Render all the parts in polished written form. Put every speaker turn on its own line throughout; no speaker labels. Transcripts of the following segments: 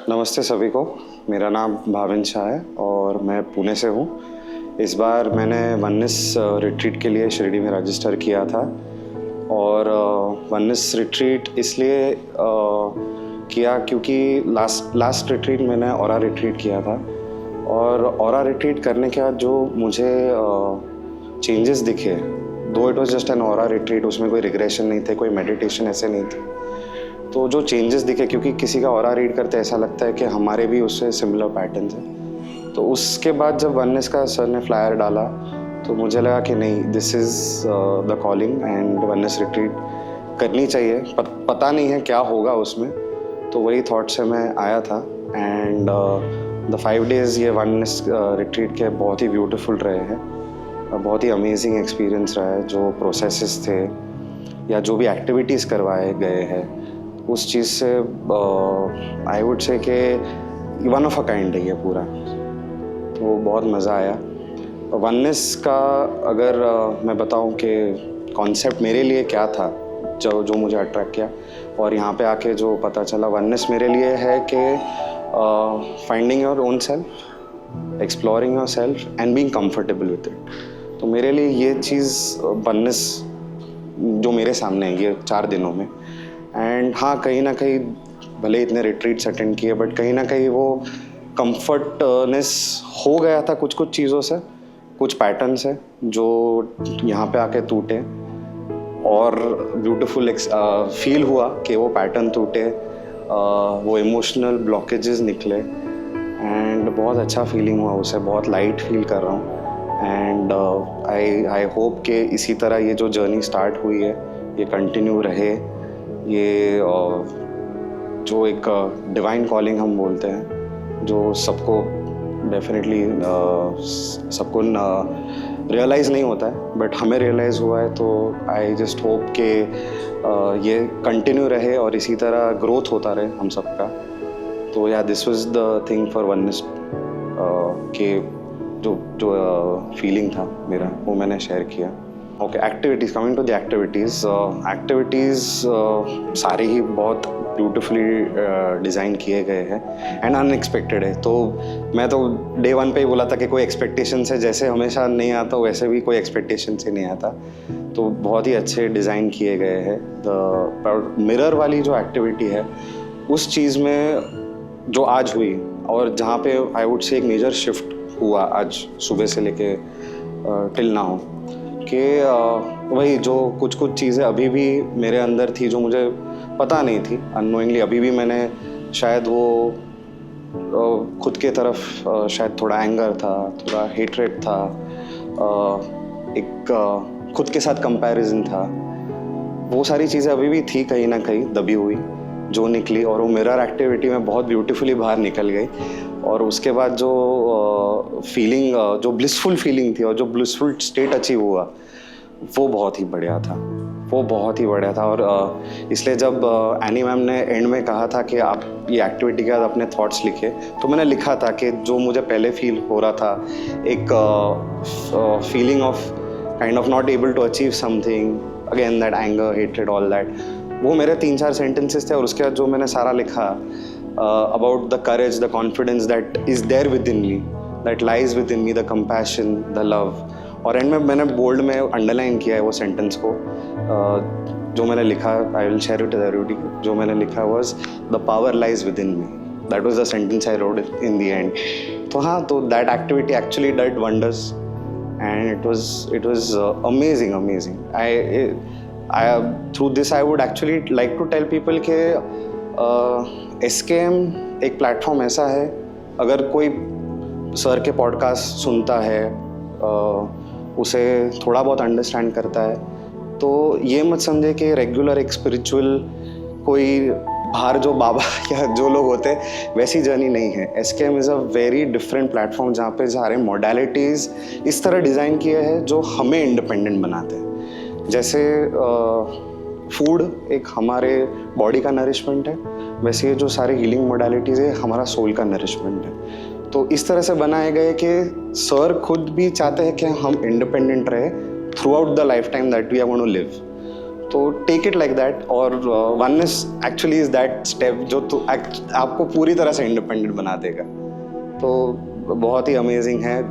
नमस्ते सभी को। मेरा नाम भाविन शाह है और मैं पुणे से हूँ। इस बार मैंने वननेस रिट्रीट के लिए शिरडी में रजिस्टर किया था और वननेस रिट्रीट इसलिए किया क्योंकि लास्ट रिट्रीट मैंने ऑरा रिट्रीट किया था और ऑरा रिट्रीट करने के बाद जो मुझे चेंजेस दिखे, दो it was just an aura retreat, उसमें कोई रिग्रेशन नहीं थे, कोई मेडिटेशन ऐसे नहीं थे, तो जो चेंजेस दिखे, क्योंकि किसी का ऑरा रीड करते ऐसा लगता है कि हमारे भी उससे सिमिलर पैटर्न्स हैं, तो उसके बाद जब वननेस का सर ने फ्लायर डाला तो मुझे लगा कि नहीं, this is the calling and oneness retreat करनी चाहिए। पता नहीं है क्या होगा उसमें, तो वही थॉट से मैं आया था। एंड द 5 days ये वननेस रिट्रीट के बहुत ही ब्यूटीफुल रहे हैं, बहुत ही अमेजिंग एक्सपीरियंस रहा है। जो प्रोसेसेस थे या जो भी एक्टिविटीज़ करवाए गए हैं, उस चीज़ से आई वुड से कि वन ऑफ अ काइंड है ये पूरा, तो बहुत मज़ा आया। वननेस का अगर मैं बताऊं कि कॉन्सेप्ट मेरे लिए क्या था, जो मुझे अट्रैक्ट किया और यहाँ पे आके जो पता चला, वननेस मेरे लिए है कि finding your own self, exploring your self and being comfortable with it. तो मेरे लिए ये चीज़ वननेस जो मेरे सामने है ये 4 दिनों में। एंड हाँ, कहीं ना कहीं भले इतने रिट्रीट्स अटेंड किए, बट कहीं ना कहीं वो कंफर्टनेस हो गया था कुछ चीज़ों से, कुछ पैटर्न्स है जो यहाँ पे आके टूटे और ब्यूटीफुल फील हुआ कि वो पैटर्न टूटे, वो इमोशनल ब्लॉकेजेस निकले एंड बहुत अच्छा फीलिंग हुआ उसे, बहुत लाइट फील कर रहा हूँ। एंड आई होप कि इसी तरह ये जो जर्नी स्टार्ट हुई है ये कंटिन्यू रहे। ये जो एक डिवाइन कॉलिंग हम बोलते हैं, जो सबको डेफिनेटली सबको रियलाइज़ नहीं होता है, बट हमें रियलाइज़ हुआ है, तो आई जस्ट होप कि ये कंटिन्यू रहे और इसी तरह ग्रोथ होता रहे हम सबका। तो yeah this was the thing for oneness के जो फीलिंग था मेरा, वो मैंने शेयर किया। Okay, activities, coming to the activities सारे ही बहुत ब्यूटीफुली डिज़ाइन किए गए हैं एंड अनएक्सपेक्टेड है। तो मैं तो डे 1 पे ही बोला था कि कोई एक्सपेक्टेशन से जैसे हमेशा नहीं आता, वैसे भी कोई एक्सपेक्टेशन से नहीं आता, तो बहुत ही अच्छे डिज़ाइन किए गए हैं। द मिरर वाली जो एक्टिविटी है, उस चीज़ में जो आज हुई और जहाँ पे आई वुड से एक मेजर शिफ्ट हुआ आज सुबह से लेके टिल नाउ, कि वही जो कुछ चीज़ें अभी भी मेरे अंदर थी जो मुझे पता नहीं थी, अननोइंगली अभी भी मैंने शायद वो खुद के तरफ शायद थोड़ा एंगर था, थोड़ा हेट्रेट था, एक खुद के साथ कंपैरिजन था, वो सारी चीज़ें अभी भी थी कहीं ना कहीं दबी हुई, जो निकली और वो मिरर एक्टिविटी में बहुत ब्यूटीफुली बाहर निकल गई। और उसके बाद जो फीलिंग, जो ब्लिसफुल फीलिंग थी और जो ब्लिसफुल स्टेट अचीव हुआ, वो बहुत ही बढ़िया था, वो बहुत ही बढ़िया था। और इसलिए जब एनी मैम ने एंड में कहा था कि आप ये एक्टिविटी के बाद अपने थॉट्स लिखे, तो मैंने लिखा था कि जो मुझे पहले फील हो रहा था, एक feeling of kind of not able to achieve something, again that anger, hatred, all that, वो मेरे 3-4 सेंटेंसेस थे। और उसके बाद जो मैंने सारा लिखा about the courage, the confidence that is there within me, that lies within me, the compassion, the love, और एंड में मैंने बोल्ड में अंडरलाइन किया है वो सेंटेंस को, जो मैंने लिखा, I will share it everybody, जो मैंने लिखा was the power lies within me, that was the sentence I wrote in the end। तो हाँ, तो that activity actually did wonders and it was amazing। I through this I would actually like to tell people कि SKM एक platform ऐसा है, अगर कोई sir के पॉडकास्ट सुनता है, उसे थोड़ा बहुत अंडरस्टैंड करता है, तो ये मत समझे कि रेगुलर एक स्पिरिचुअल कोई बाहर जो बाबा या जो लोग होते हैं वैसी जर्नी नहीं है। SKM is a very different platform जहाँ पे सारे मोडालिटीज़ इस तरह डिज़ाइन किए हैं जो हमें इंडिपेंडेंट बनाते हैं। जैसे फूड एक हमारे बॉडी का नरिशमेंट है, वैसे ये जो सारे हीलिंग मोडालिटीज़ है हमारा सोल का नरिशमेंट है। तो इस तरह से बनाए गए कि सर खुद भी चाहते हैं कि हम इंडिपेंडेंट रहे throughout the lifetime that we are going to live. तो टेक इट लाइक दैट। और oneness actually is that step जो आपको पूरी तरह से इंडिपेंडेंट बना देगा। तो बहुत ही अमेजिंग है।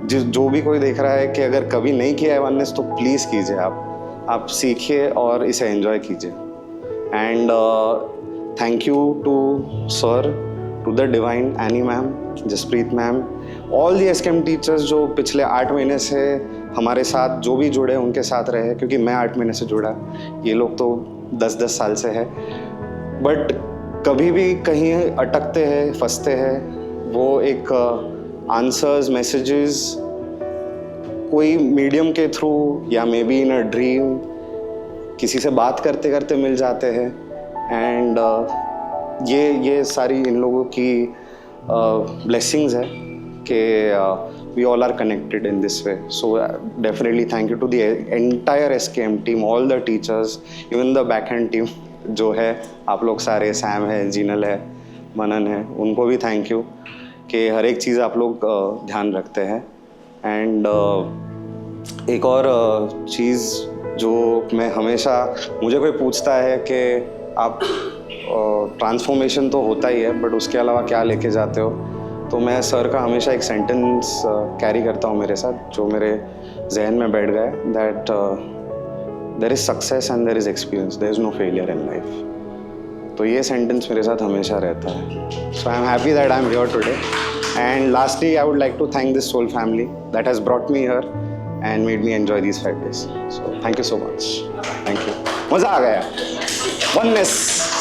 जो भी कोई देख रहा है कि अगर कभी नहीं किया है वननेस तो प्लीज़ कीजिए। आप सीखिए और इसे एंजॉय कीजिए। And thank you to sir, to the divine Annie ma'am, Jaspreet ma'am, all the SKM teachers जो पिछले 8 महीने से हमारे साथ जो भी जुड़े उनके साथ रहे, क्योंकि मैं 8 महीने से जुड़ा, ये लोग तो 10-10 साल से है। बट कभी भी कहीं अटकते हैं, फंसते हैं, वो एक आंसर्स, मैसेजेस कोई मीडियम के थ्रू या may be in a dream किसी से बात करते करते मिल जाते हैं। एंड ये सारी इन लोगों की ब्लेसिंग्स है कि we all are connected in this way. So definitely thank you to the entire SKM team, all the teachers, even the backend team जो है आप लोग सारे, सैम है, जीनल है, मनन है, उनको भी थैंक यू कि हर एक चीज़ आप लोग ध्यान रखते हैं। एंड एक और चीज़ जो मैं हमेशा, मुझे कोई पूछता है कि आप ट्रांसफॉर्मेशन तो होता ही है बट उसके अलावा क्या लेके जाते हो, तो मैं सर का हमेशा एक सेंटेंस कैरी करता हूँ मेरे साथ जो मेरे जहन में बैठ गया, that there is success and there is experience, there is no failure in life. तो ये सेंटेंस मेरे साथ हमेशा रहता है। So I am happy that I am here today. And lastly I would like to thank this soul family that has brought me here and made me enjoy these 5 days। So thank you so much, thank you, मज़ा आ गया। Oneness.